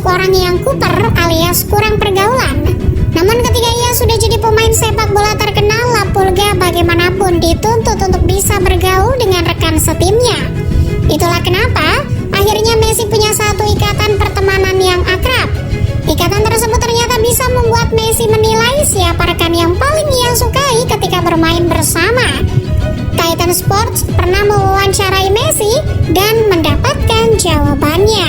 orang yang kuper alias kurang pergaulan. Namun ketika ia sudah jadi pemain sepak bola terkenal, La Pulga bagaimanapun dituntut untuk bisa bergaul dengan rekan setimnya. Itulah kenapa akhirnya Messi punya satu ikatan pertemanan yang akrab. Ikatan tersebut ternyata bisa membuat Messi menilai siapa rekan yang paling ia sukai ketika bermain bersama. Titan Sports pernah mewawancarai Messi dan mendapatkan jawabannya.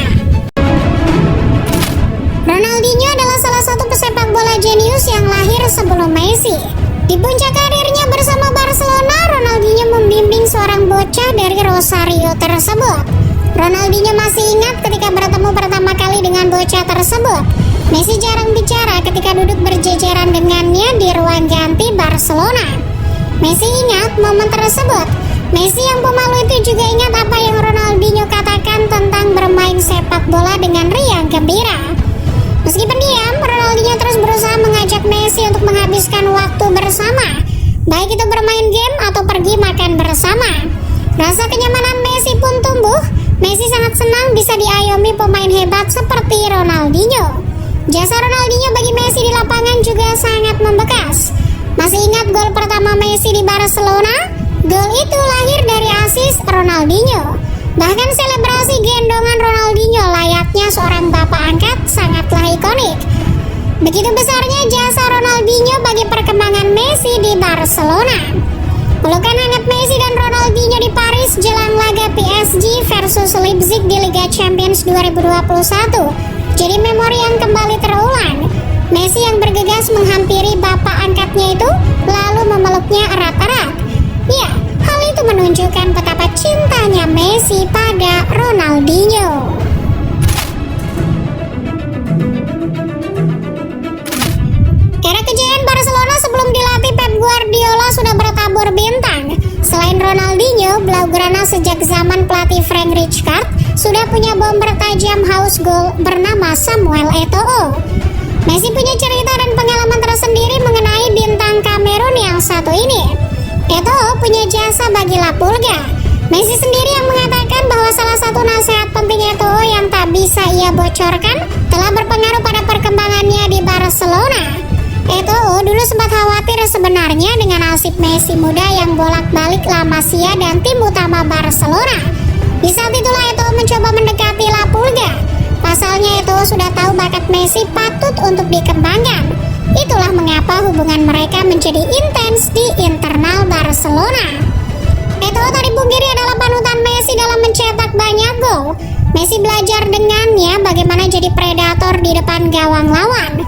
Ronaldinho adalah salah satu pesepak bola jenius yang lahir sebelum Messi. Di puncak karirnya bersama Barcelona, Ronaldinho membimbing seorang bocah dari Rosario tersebut. Ronaldinho masih ingat ketika bertemu pertama kali dengan bocah tersebut. Messi jarang bicara ketika duduk berjejeran dengannya di ruang ganti Barcelona. Messi ingat momen tersebut. Messi yang pemalu itu juga ingat apa yang Ronaldinho katakan tentang bermain sepak bola dengan riang gembira. Meski pendiam, Ronaldinho terus berusaha mengajak Messi untuk menghabiskan waktu bersama, baik itu bermain game atau pergi makan bersama. Rasa kenyamanan Messi pun tumbuh. Messi sangat senang bisa diayomi pemain hebat seperti Ronaldinho. Jasa Ronaldinho bagi Messi di lapangan juga sangat membekas. Masih ingat gol pertama Messi di Barcelona? Gol itu lahir dari asis Ronaldinho. Bahkan selebrasi gendongan Ronaldinho layaknya seorang bapak angkat sangatlah ikonik. Begitu besarnya jasa Ronaldinho bagi perkembangan Messi di Barcelona. Pelukan hangat Messi dan Ronaldinho di Paris jelang laga PSG versus Leipzig di Liga Champions 2021 jadi memori yang kembali terulang. Messi yang bergegas menghampiri bapak angkatnya itu lalu memeluknya erat-erat. Ya, hal itu menunjukkan betapa cintanya Messi pada Ronaldinho. Era kejayaan Barcelona sebelum dilatih Pep Guardiola sudah bertabur bintang. Selain Ronaldinho, Blaugrana sejak zaman pelatih Frank Rijkaard sudah punya bomber tajam haus gol bernama Samuel Eto'o. Messi punya cerita dan pengalaman tersendiri mengenai bintang Kamerun yang satu ini. Eto'o punya jasa bagi La Pulga. Messi sendiri yang mengatakan bahwa salah satu nasihat penting Eto'o yang tak bisa ia bocorkan telah berpengaruh pada perkembangannya di Barcelona. Eto'o dulu sempat khawatir sebenarnya dengan nasib Messi muda yang bolak-balik La Masia dan tim utama Barcelona. Di saat itulah Eto'o mencoba mendekati La Pulga. Pasalnya Eto'o sudah tahu bakat Messi patut untuk dikembangkan. Itulah mengapa hubungan mereka menjadi intens di internal Barcelona. Eto'o tak dipungkiri adalah panutan Messi dalam mencetak banyak gol. Messi belajar dengannya bagaimana jadi predator di depan gawang lawan.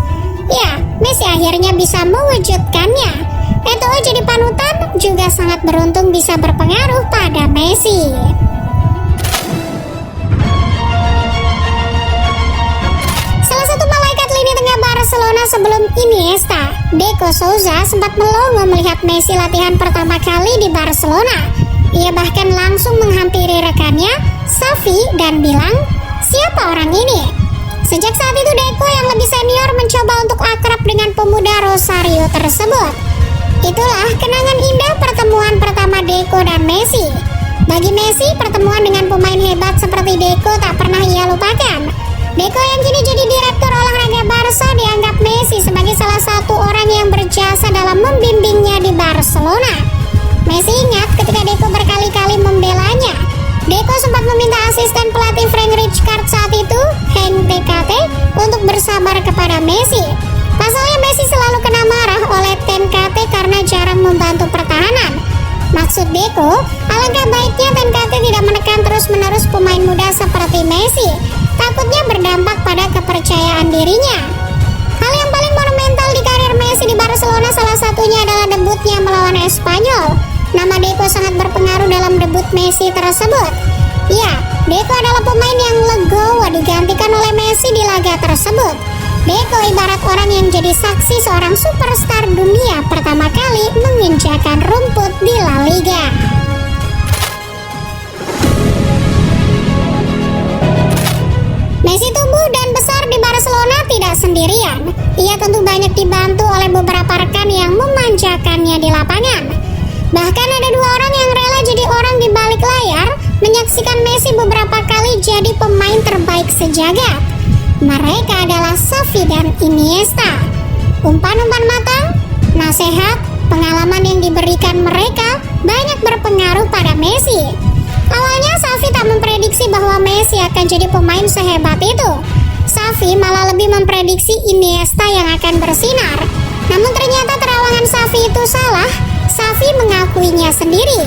Ya, Messi akhirnya bisa mewujudkannya. Eto'o jadi panutan juga sangat beruntung bisa berpengaruh pada Messi. Salah satu malaikat lini tengah Barcelona sebelum Iniesta, Deco Souza sempat melongo melihat Messi latihan pertama kali di Barcelona. Ia bahkan langsung menghampiri rekannya, Xavi, dan bilang, "Siapa orang ini?" Sejak saat itu Deco yang lebih senior mencoba untuk akrab dengan pemuda Rosario tersebut. Itulah kenangan indah pertemuan pertama Deco dan Messi. Bagi Messi, pertemuan dengan pemain hebat seperti Deco tak pernah ia lupakan. Deco yang kini jadi direktur olahraga Barca dianggap Messi sebagai salah satu orang yang berjasa dalam membimbingnya di Barcelona. Messi ingat ketika Deco berkali-kali membelanya. Deco sempat meminta asisten pelatih Frank Rijkaard saat itu, Henk TKT, untuk bersabar kepada Messi. Pasalnya Messi selalu kena marah oleh TKT karena jarang membantu pertahanan. Maksud Deco, alangkah baiknya TKT tidak menekan terus-menerus pemain muda seperti Messi. Takutnya berdampak pada kepercayaan dirinya. Hal yang paling monumental di karir Messi di Barcelona salah satunya adalah debutnya melawan Espanyol. Nama Deco sangat berpengaruh dalam debut Messi tersebut. Ya, Deco adalah pemain yang legowo digantikan oleh Messi di laga tersebut. Deco ibarat orang yang jadi saksi seorang superstar dunia pertama kali menginjakan rumput di La Liga. Messi tumbuh dan besar di Barcelona tidak sendirian. Ia tentu banyak dibantu oleh beberapa rekan yang memanjakannya di lapangan. Bahkan ada dua orang yang rela jadi orang di balik layar menyaksikan Messi beberapa kali jadi pemain terbaik sejagat. Mereka adalah Xavi dan Iniesta. Umpan-umpan matang, nasihat, pengalaman yang diberikan mereka banyak berpengaruh pada Messi. Awalnya Xavi tak memprediksi bahwa Messi akan jadi pemain sehebat itu. Xavi malah lebih memprediksi Iniesta yang akan bersinar. Namun ternyata terawangan Xavi itu salah. Xavi mengakuinya sendiri.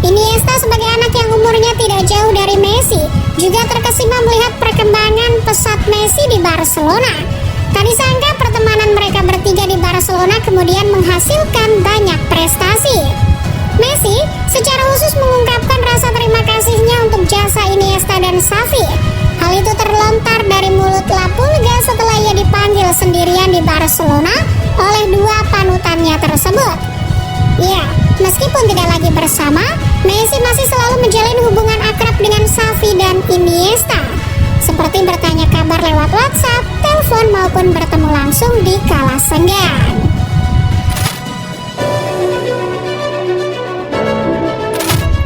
Iniesta sebagai anak yang umurnya tidak jauh dari Messi juga terkesima melihat perkembangan pesat Messi di Barcelona. Tak disangka pertemanan mereka bertiga di Barcelona kemudian menghasilkan banyak prestasi. Messi secara khusus mengungkapkan rasa terima kasihnya untuk jasa Iniesta dan Xavi. Hal itu terlontar dari mulut La Pulga setelah ia dipanggil sendirian di Barcelona oleh dua panutannya tersebut. Ya, meskipun tidak lagi bersama, Messi masih selalu menjalin hubungan akrab dengan Xavi dan Iniesta, seperti bertanya kabar lewat WhatsApp, telepon maupun bertemu langsung di kala senggang.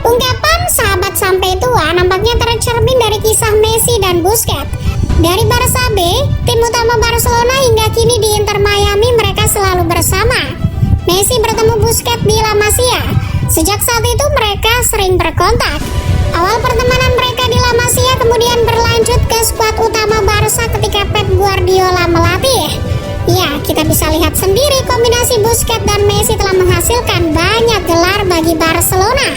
Ungkapan sahabat sampai tua nampaknya tercermin dari kisah Messi dan Busquets. Dari Barca B, tim utama Barcelona, hingga kini di Inter Miami mereka selalu bersama. Messi bertemu Busquets di La Masia. Sejak saat itu mereka sering berkontak. Awal pertemanan mereka di La Masia kemudian berlanjut ke skuad utama Barca ketika Pep Guardiola melatih. Ya, kita bisa lihat sendiri kombinasi Busquets dan Messi telah menghasilkan banyak gelar bagi Barcelona.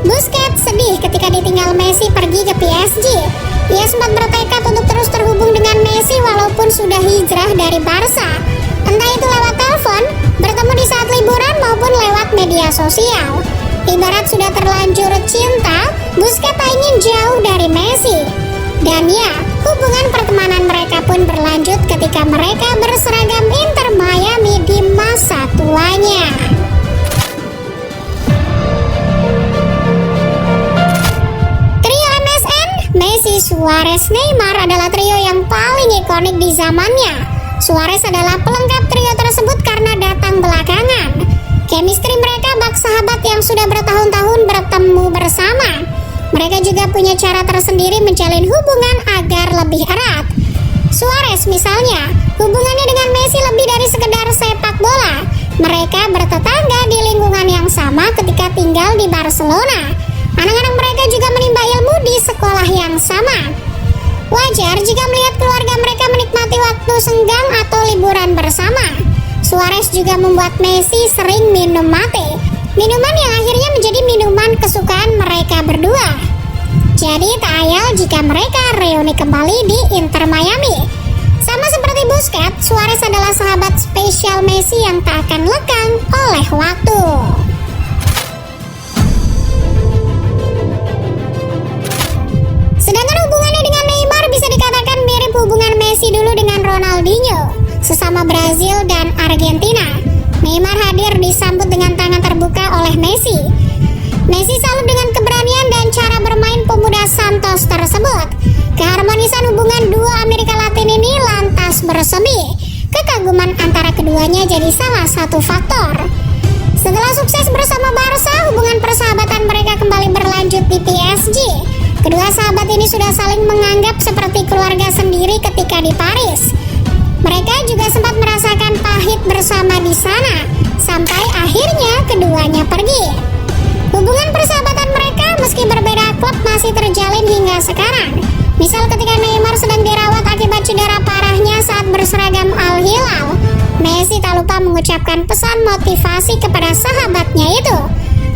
Busquets sedih ketika ditinggal Messi pergi ke PSG. Ia sempat bertekad untuk terus terhubung dengan Messi walaupun sudah hijrah dari Barca. Entah itu lewat telepon, bertemu di saat liburan maupun lewat media sosial. Ibarat sudah terlanjur cinta, Busquets tak ingin jauh dari Messi. Dan ya, hubungan pertemanan mereka pun berlanjut ketika mereka berseragam Inter Miami di masa tuanya. Trio MSN, Messi, Suarez, Neymar adalah trio yang paling ikonik di zamannya. Suarez adalah pelengkap trio tersebut karena datang belakangan. Chemistry mereka bak sahabat yang sudah bertahun-tahun bertemu bersama. Mereka juga punya cara tersendiri menjalin hubungan agar lebih erat. Suarez misalnya, hubungannya dengan Messi lebih dari sekedar sepak bola. Mereka bertetangga di lingkungan yang sama ketika tinggal di Barcelona. Anak-anak mereka juga menimba ilmu di sekolah yang sama. Wajar jika melihat keluarga mereka menikmati waktu senggang atau liburan bersama. Suarez juga membuat Messi sering minum mate, minuman yang akhirnya menjadi minuman kesukaan mereka berdua. Jadi tak ayal jika mereka reuni kembali di Inter Miami. Sama seperti Busquets, Suarez adalah sahabat spesial Messi yang tak akan lekang oleh waktu. Sedangkan hubungannya dengan Neymar bisa dikatakan mirip hubungan Messi dulu dengan Ronaldinho, sesama Brazil dan Argentina. Neymar hadir disambut dengan tangan terbuka oleh Messi. Messi salut dengan keberanian dan cara bermain pemuda Santos tersebut. Keharmonisan hubungan dua Amerika Latin ini lantas bersemi. Kekaguman antara keduanya jadi salah satu faktor. Setelah sukses bersama Barca, hubungan persahabatan mereka kembali berlanjut di PSG. Kedua sahabat ini sudah saling menganggap seperti keluarga sendiri ketika di Paris. Mereka juga sempat merasakan pahit bersama di sana, sampai akhirnya keduanya pergi. Hubungan persahabatan mereka meski berbeda klub masih terjalin hingga sekarang. Misal ketika Neymar sedang dirawat akibat cedera parahnya saat berseragam Al Hilal, Messi tak lupa mengucapkan pesan motivasi kepada sahabatnya itu.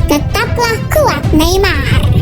Tetaplah kuat Neymar.